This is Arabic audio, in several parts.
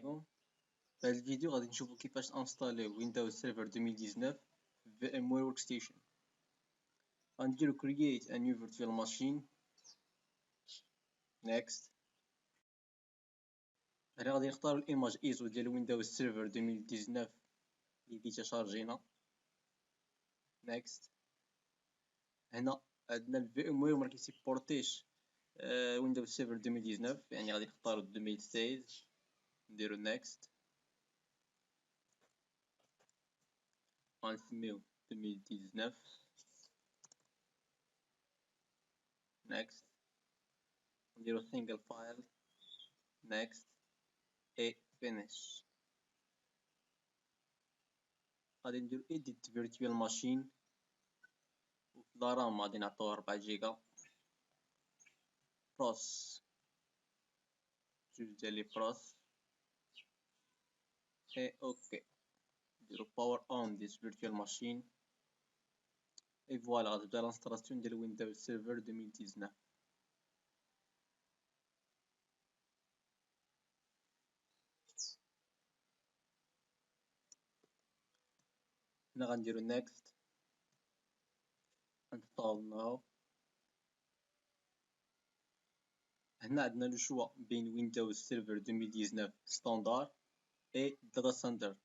عليكم. في هذا الفيديو غادي نشوفوا كيفاش انستاليو ويندوز سيرفر 2019 في VMware ورك ستيشن. غنديرو create a new virtual machine. next. هنا غادي نختارو الايماج ايزو ديال ويندوز سيرفر 2019 اللي ديجا شارجينا. next. هنا عندنا ال VMware ما كيسيبورتيش ويندوز سيرفر 2019، يعني غادي نختارو 2016. نديرو next. غنسميو 2019. next. نديرو single file. next. et finish. غادي نديرو edit virtual machine وفي الرام غادي نعطيوه 4 جيجا. بروس جوج ديال لي بروس اي اوكي. نديرو power on this virtual machine اي فوالا غتبدا الانستالاسيون ديال ويندوز سيرفر 2019. هنا غنديرو next. install now. هنا عندنا لو شوا بين ويندوز سيرفر 2019 ستاندار اي داتا سنتر.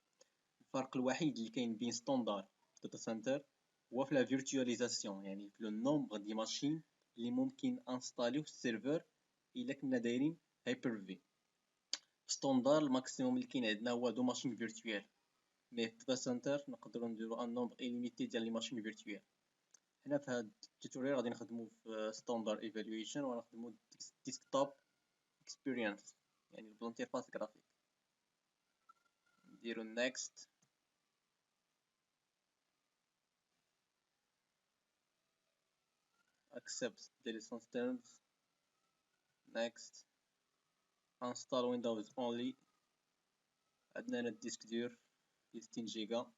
الفرق الوحيد اللي كاين بين ستاندار داتا سنتر هو في لا فيرتواليزاسيون، يعني في لو نومبر دي ماشين اللي ممكن انستاليو في السيرفر الا كنا دايرين هايبر في. ستاندار الماكسيموم اللي كاين عندنا هو 2 ماشين فيرتوال، مي في داتا سنتر نقدروا نديرو ان نومبر ايليميتي ديال لي ماشين فيرتوال. هنا في هاد التوتوريال غادي نخدمو في ستاندار ايفالويشن ونخدمو ديسكتوب اكسبيرينس، يعني بالانترفاس جرافيك. نديرو next. accept the license terms. next. install windows only. عندنا هنا الديسك دور 60 جيجا.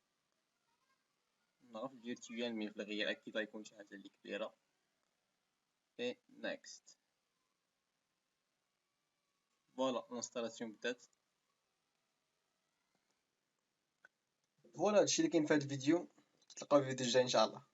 نعرف فيرتوال مي في الغير اكيد غيكون شي حاجه اللي كبيره. اي next. فوالا الانستالاسيون بدات. فوالا هادشي اللي كاين في هاد الفيديو، تلقاو في الفيديو الجاي ان شاء الله.